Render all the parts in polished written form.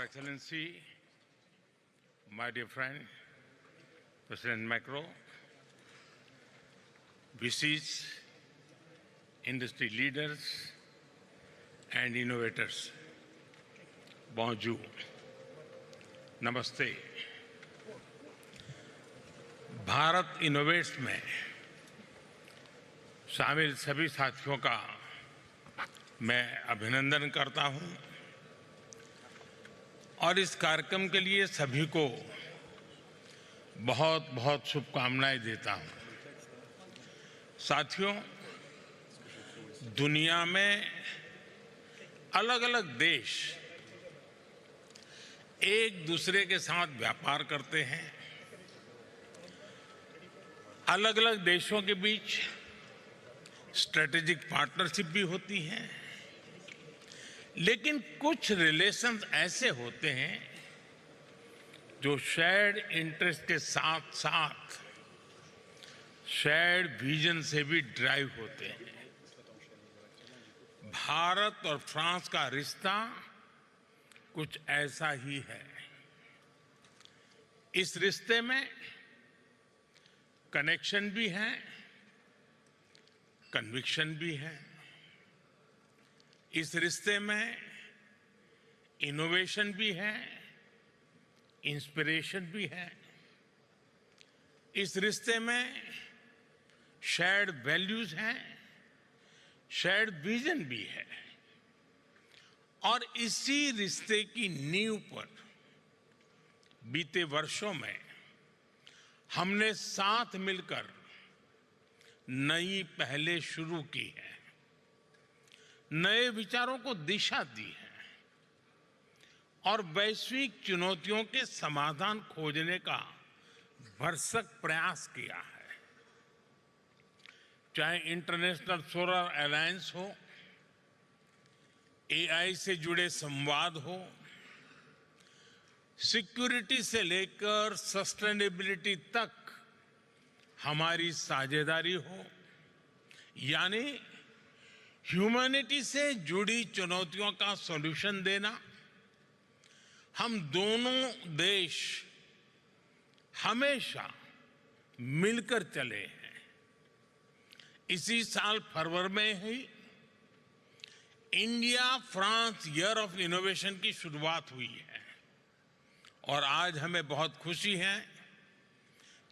Excellency, my dear friend, President Macron, VCs, industry leaders and innovators, bonjour, नमस्ते। Bharat innovates में शामिल सभी साथियों का मैं अभिनंदन करता हूं और इस कार्यक्रम के लिए सभी को बहुत बहुत शुभकामनाएं देता हूं। साथियों, दुनिया में अलग अलग देश एक दूसरे के साथ व्यापार करते हैं। अलग अलग देशों के बीच स्ट्रेटेजिक पार्टनरशिप भी होती है, लेकिन कुछ रिलेशंस ऐसे होते हैं जो शेयर्ड इंटरेस्ट के साथ साथ शेयर्ड विजन से भी ड्राइव होते हैं। भारत और फ्रांस का रिश्ता कुछ ऐसा ही है। इस रिश्ते में कनेक्शन भी है, कन्विक्शन भी है। इस रिश्ते में इनोवेशन भी है, इंस्पिरेशन भी है। इस रिश्ते में शेयर्ड वैल्यूज हैं, शेयर्ड विजन भी है। और इसी रिश्ते की नींव पर बीते वर्षों में हमने साथ मिलकर नई पहलें शुरू की है, नए विचारों को दिशा दी है और वैश्विक चुनौतियों के समाधान खोजने का भरसक प्रयास किया है। चाहे इंटरनेशनल सोलर अलायंस हो, एआई से जुड़े संवाद हो, सिक्योरिटी से लेकर सस्टेनेबिलिटी तक हमारी साझेदारी हो, यानी ह्यूमैनिटी से जुड़ी चुनौतियों का सॉल्यूशन देना। हम दोनों देश हमेशा मिलकर चले हैं। इसी साल फरवरी में ही India France year of innovation की शुरुआत हुई है और आज हमें बहुत खुशी है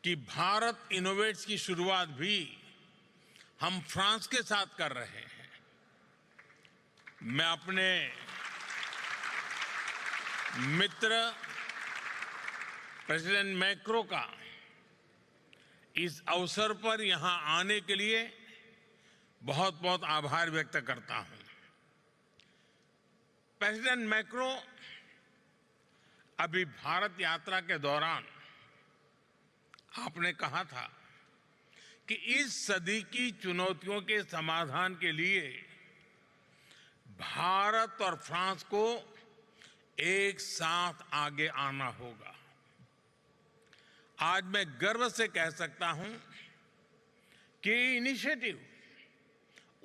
कि भारत इनोवेट्स की शुरुआत भी हम फ्रांस के साथ कर रहे हैं। मैं अपने मित्र प्रेसिडेंट मैक्रो का इस अवसर पर यहां आने के लिए बहुत बहुत आभार व्यक्त करता हूं। प्रेसिडेंट मैक्रो अभी भारत यात्रा के दौरान आपने कहा था कि इस सदी की चुनौतियों के समाधान के लिए भारत और फ्रांस को एक साथ आगे आना होगा। आज मैं गर्व से कह सकता हूं कि इनिशिएटिव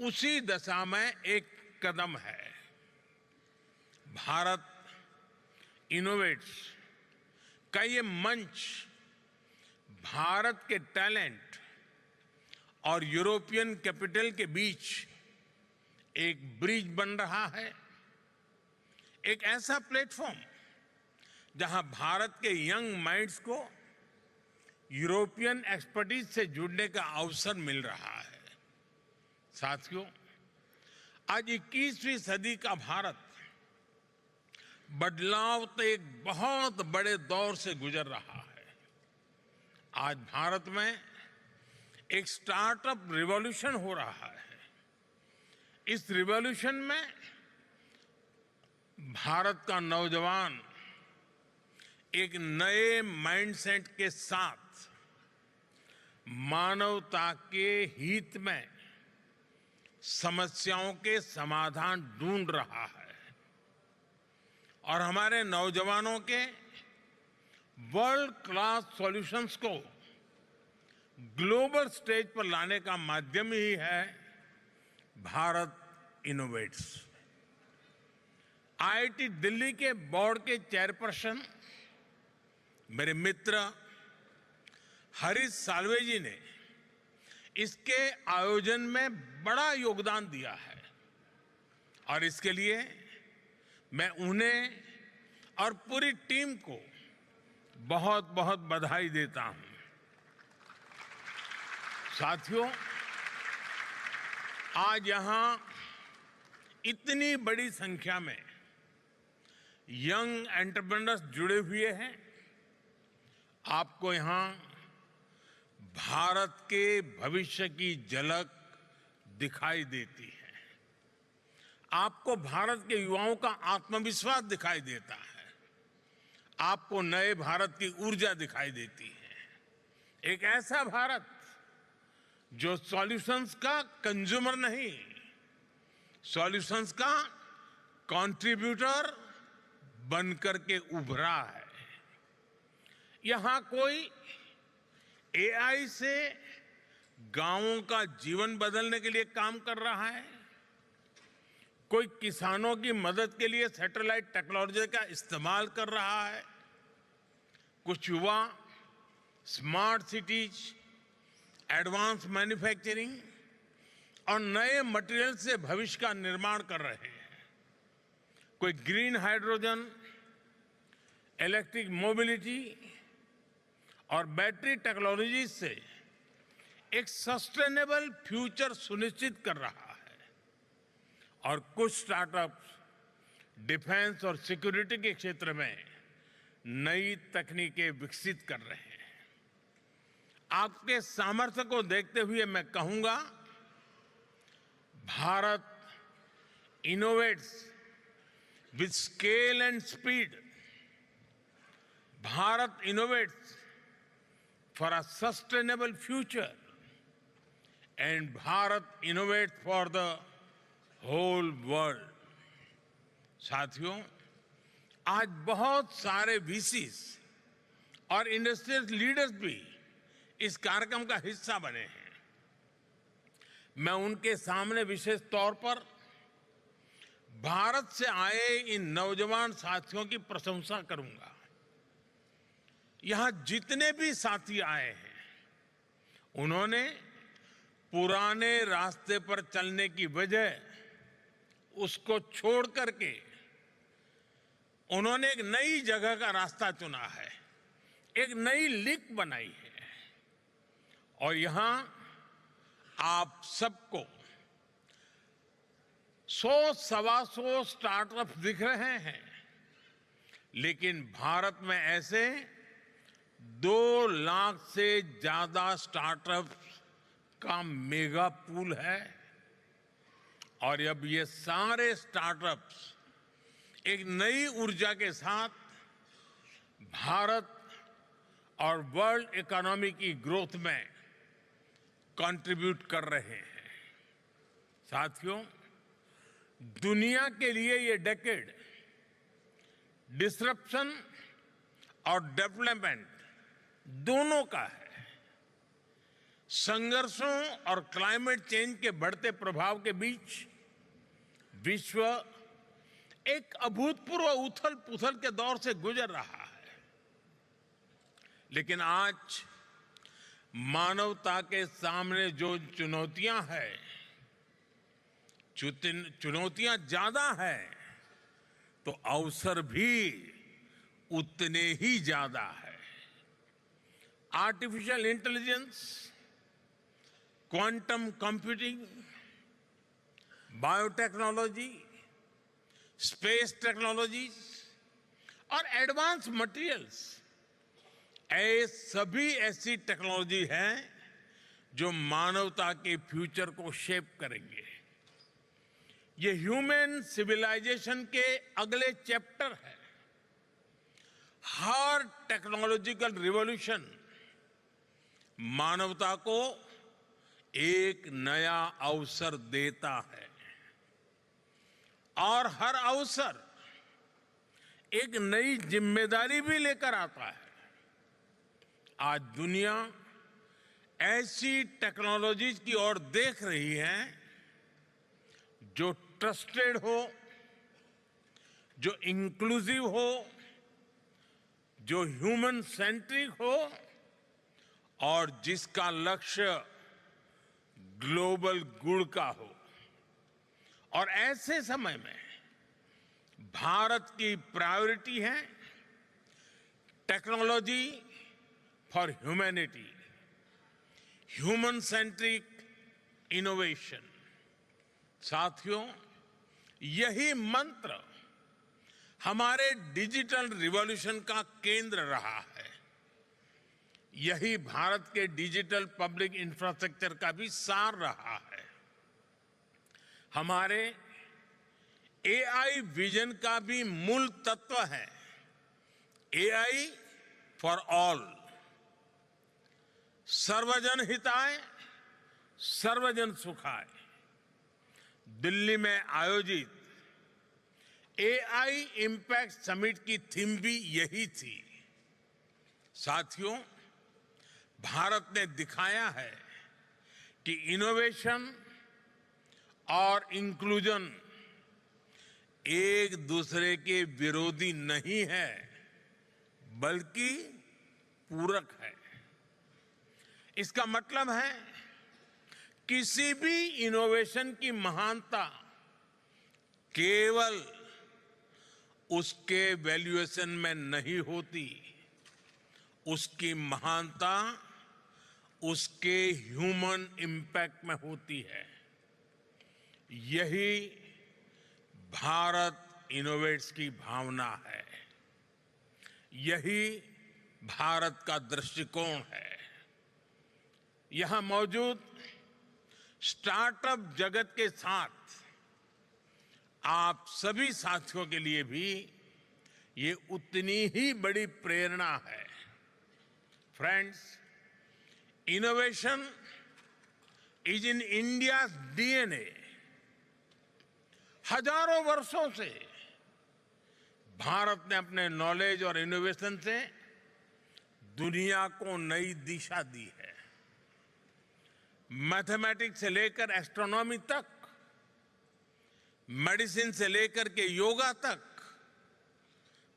उसी दिशा में एक कदम है। भारत इनोवेट्स का ये मंच भारत के टैलेंट और यूरोपियन कैपिटल के बीच एक ब्रिज बन रहा है, एक ऐसा प्लेटफॉर्म जहां भारत के यंग माइंड्स को यूरोपियन एक्सपर्टीज से जुड़ने का अवसर मिल रहा है। साथियों, आज 21वीं सदी का भारत बदलाव के एक बहुत बड़े दौर से गुजर रहा है। आज भारत में एक स्टार्टअप रिवॉल्यूशन हो रहा है। इस रिवॉल्यूशन में भारत का नौजवान एक नए माइंडसेट के साथ मानवता के हित में समस्याओं के समाधान ढूंढ रहा है और हमारे नौजवानों के वर्ल्ड क्लास सॉल्यूशंस को ग्लोबल स्टेज पर लाने का माध्यम ही है भारत इनोवेट्स। आईआईटी दिल्ली के बोर्ड के चेयरपर्सन मेरे मित्र हरीश साल्वे जी ने इसके आयोजन में बड़ा योगदान दिया है और इसके लिए मैं उन्हें और पूरी टीम को बहुत बहुत बधाई देता हूं। साथियों, आज यहां इतनी बड़ी संख्या में यंग एंटरप्रेन्योर्स जुड़े हुए हैं। आपको यहां भारत के भविष्य की झलक दिखाई देती है। आपको भारत के युवाओं का आत्मविश्वास दिखाई देता है। आपको नए भारत की ऊर्जा दिखाई देती है। एक ऐसा भारत जो सॉल्यूशंस का कंज्यूमर नहीं, सॉल्यूशंस का कंट्रीब्यूटर बनकर के उभरा है। यहां कोई एआई से गांवों का जीवन बदलने के लिए काम कर रहा है, कोई किसानों की मदद के लिए सैटेलाइट टेक्नोलॉजी का इस्तेमाल कर रहा है, कुछ युवा स्मार्ट सिटीज, एडवांस मैन्युफैक्चरिंग और नए मटेरियल से भविष्य का निर्माण कर रहे हैं। कोई ग्रीन हाइड्रोजन, इलेक्ट्रिक मोबिलिटी और बैटरी टेक्नोलॉजी से एक सस्टेनेबल फ्यूचर सुनिश्चित कर रहा है और कुछ स्टार्टअप्स डिफेंस और सिक्योरिटी के क्षेत्र में नई तकनीकें विकसित कर रहे हैं। आपके सामर्थ्य को देखते हुए मैं कहूंगा, Bharat innovates with scale and speed. Bharat innovates for a sustainable future and Bharat innovates for the whole world। साथियों, आज बहुत सारे वीसीज और इंडस्ट्रियल लीडर्स भी इस कार्यक्रम का हिस्सा बने हैं। मैं उनके सामने विशेष तौर पर भारत से आए इन नौजवान साथियों की प्रशंसा करूंगा। यहां जितने भी साथी आए हैं, उन्होंने पुराने रास्ते पर चलने की वजह उसको छोड़ करके उन्होंने एक नई जगह का रास्ता चुना है, एक नई लीक बनाई है। और यहां आप सबको 100-125 स्टार्टअप दिख रहे हैं, लेकिन भारत में ऐसे 2 लाख से ज्यादा स्टार्टअप्स का मेगा पूल है। और अब ये सारे स्टार्टअप्स एक नई ऊर्जा के साथ भारत और वर्ल्ड इकोनॉमी की ग्रोथ में कंट्रीब्यूट कर रहे हैं। साथियों, दुनिया के लिए ये डेकेड डिसरप्शन और डेवलपमेंट दोनों का है। संघर्षों और क्लाइमेट चेंज के बढ़ते प्रभाव के बीच विश्व एक अभूतपूर्व उथल पुथल के दौर से गुजर रहा है, लेकिन आज मानवता के सामने जो चुनौतियां हैं, चुनौतियां ज्यादा हैं तो अवसर भी उतने ही ज्यादा है। Artificial intelligence, quantum computing, biotechnology, space technologies और एडवांस मटेरियल्स, सभी ऐसी टेक्नोलॉजी हैं जो मानवता के फ्यूचर को शेप करेंगे। ये ह्यूमन सिविलाइजेशन के अगले चैप्टर है। हर टेक्नोलॉजिकल रिवॉल्यूशन मानवता को एक नया अवसर देता है और हर अवसर एक नई जिम्मेदारी भी लेकर आता है। आज दुनिया ऐसी टेक्नोलॉजीज की ओर देख रही है जो ट्रस्टेड हो, जो इंक्लूसिव हो, जो ह्यूमन सेंट्रिक हो और जिसका लक्ष्य ग्लोबल गुड का हो। और ऐसे समय में भारत की प्रायोरिटी है technology for humanity, human centric innovation. साथियों, यही मंत्र हमारे डिजिटल रिवॉल्यूशन का केंद्र रहा है। यही भारत के डिजिटल पब्लिक इंफ्रास्ट्रक्चर का भी सार रहा है। हमारे एआई विजन का भी मूल तत्व है एआई फॉर ऑल, सर्वजन हिताय सर्वजन सुखाय। दिल्ली में आयोजित एआई इम्पैक्ट समिट की थीम भी यही थी। साथियों, भारत ने दिखाया है कि इनोवेशन और इंक्लूजन एक दूसरे के विरोधी नहीं है, बल्कि पूरक है। इसका मतलब है किसी भी इनोवेशन की महानता केवल उसके वैल्यूएशन में नहीं होती, उसकी महानता उसके ह्यूमन इम्पैक्ट में होती है। यही भारत इनोवेट्स की भावना है, यही भारत का दृष्टिकोण है। यहां मौजूद स्टार्टअप जगत के साथ आप सभी साथियों के लिए भी ये उतनी ही बड़ी प्रेरणा है। Friends, innovation is in India's DNA. हजारों वर्षों से भारत ने अपने नॉलेज और इनोवेशन से दुनिया को नई दिशा दी है। मैथमेटिक्स से लेकर एस्ट्रोनॉमी तक, मेडिसिन से लेकर के योगा तक,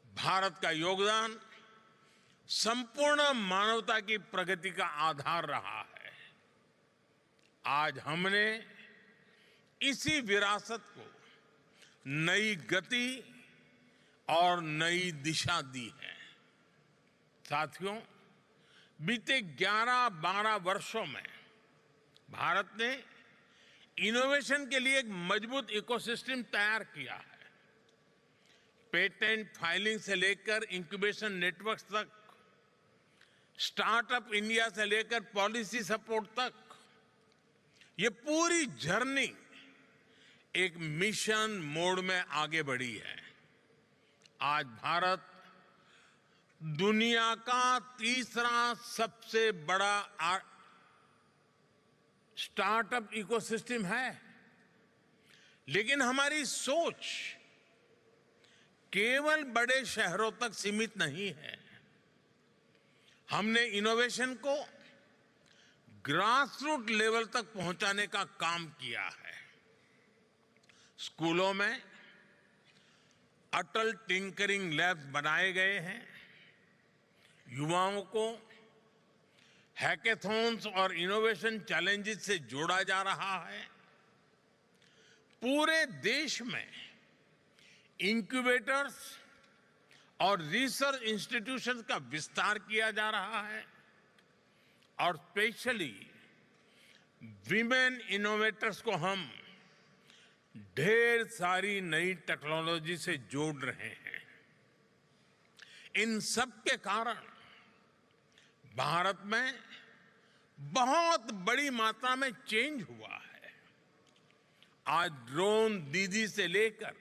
भारत का योगदान संपूर्ण मानवता की प्रगति का आधार रहा है। आज हमने इसी विरासत को नई गति और नई दिशा दी है। साथियों, बीते 11-12 वर्षों में भारत ने इनोवेशन के लिए एक मजबूत इकोसिस्टम तैयार किया है। पेटेंट फाइलिंग से लेकर इंक्यूबेशन नेटवर्क तक, स्टार्टअप इंडिया से लेकर पॉलिसी सपोर्ट तक, ये पूरी जर्नी एक मिशन मोड में आगे बढ़ी है। आज भारत दुनिया का तीसरा सबसे बड़ा स्टार्टअप इकोसिस्टम है, लेकिन हमारी सोच केवल बड़े शहरों तक सीमित नहीं है। हमने इनोवेशन को ग्रासरूट लेवल तक पहुंचाने का काम किया है। स्कूलों में अटल टिंकरिंग लैब्स बनाए गए हैं। युवाओं को हैकेथॉन्स और इनोवेशन चैलेंजेस से जोड़ा जा रहा है। पूरे देश में इंक्यूबेटर्स और रिसर्च इंस्टीट्यूशंस का विस्तार किया जा रहा है और स्पेशली विमेन इनोवेटर्स को हम ढेर सारी नई टेक्नोलॉजी से जोड़ रहे हैं। इन सब के कारण भारत में बहुत बड़ी मात्रा में चेंज हुआ है। आज ड्रोन दीदी से लेकर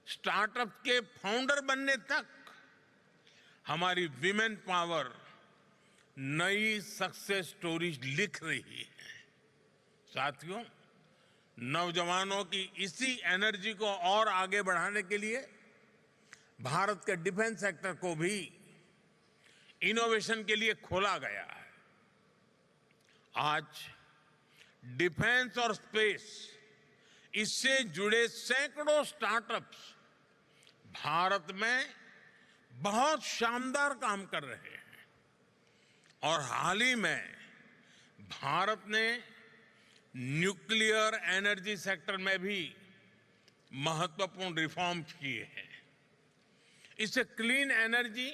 स्टार्टअप के फाउंडर बनने तक हमारी विमेन पावर नई सक्सेस स्टोरीज लिख रही है। साथियों, नौजवानों की इसी एनर्जी को और आगे बढ़ाने के लिए भारत के डिफेंस सेक्टर को भी इनोवेशन के लिए खोला गया है। आज डिफेंस और स्पेस, इससे जुड़े सैकड़ों स्टार्टअप्स भारत में बहुत शानदार काम कर रहे हैं और हाल ही में भारत ने न्यूक्लियर एनर्जी सेक्टर में भी महत्वपूर्ण रिफॉर्म्स किए हैं। इससे क्लीन एनर्जी,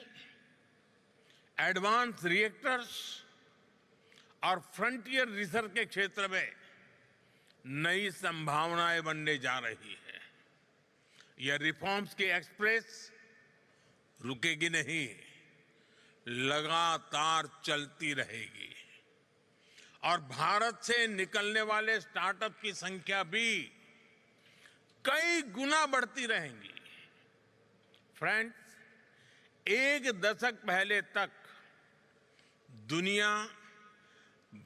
एडवांस रिएक्टर्स और फ्रंटियर रिसर्च के क्षेत्र में नई संभावनाएं बनने जा रही है। यह रिफॉर्म्स की एक्सप्रेस रुकेगी नहीं, लगातार चलती रहेगी और भारत से निकलने वाले स्टार्टअप की संख्या भी कई गुना बढ़ती रहेंगी। फ्रेंड्स, एक दशक पहले तक दुनिया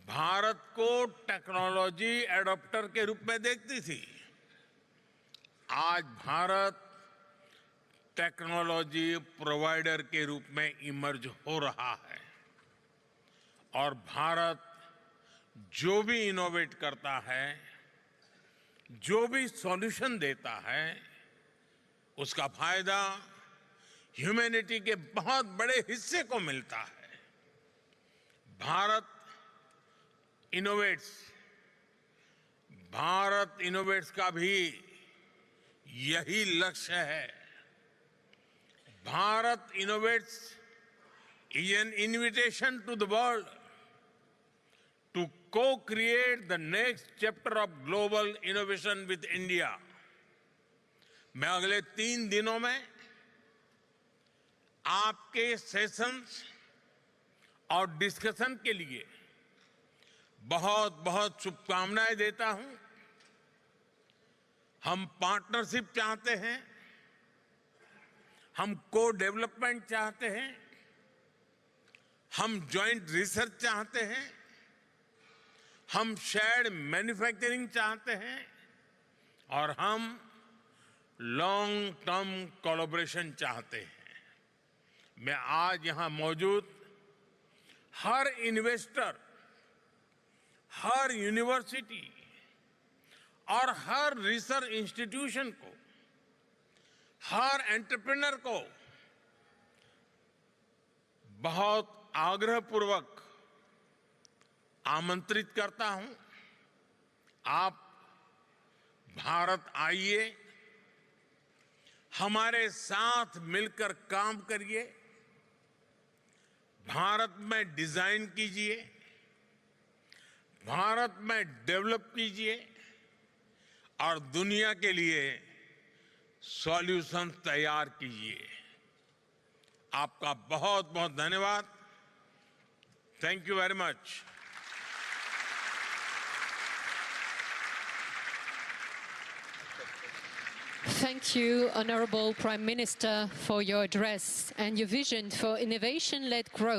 भारत को टेक्नोलॉजी एडॉप्टर के रूप में देखती थी। आज भारत टेक्नोलॉजी प्रोवाइडर के रूप में इमर्ज हो रहा है और भारत जो भी इनोवेट करता है, जो भी सॉल्यूशन देता है, उसका फायदा ह्यूमैनिटी के बहुत बड़े हिस्से को मिलता है। भारत इनोवेट्स का भी यही लक्ष्य है। Bharat innovates is an invitation to the world to co-create the next chapter of global innovation with India. मैं अगले 3 दिनों में आपके सेशंस और डिस्कशन के लिए बहुत बहुत शुभकामनाएं देता हूं। हम पार्टनरशिप चाहते हैं, हम को डेवलपमेंट चाहते हैं, हम जॉइंट रिसर्च चाहते हैं, हम शेयर्ड मैन्युफैक्चरिंग चाहते हैं और हम लॉन्ग टर्म कोलैबोरेशन चाहते हैं। मैं आज यहां मौजूद हर इन्वेस्टर, हर यूनिवर्सिटी और हर रिसर्च इंस्टीट्यूशन को, हर एंटरप्रेन्योर को बहुत आग्रहपूर्वक आमंत्रित करता हूं। आप भारत आइए, हमारे साथ मिलकर काम करिए, भारत में डिजाइन कीजिए, भारत में डेवलप कीजिए और दुनिया के लिए सॉल्यूशन तैयार कीजिए। आपका बहुत बहुत धन्यवाद। Thank you very much. Thank you, Honorable Prime Minister, for your address and your vision for innovation-led growth.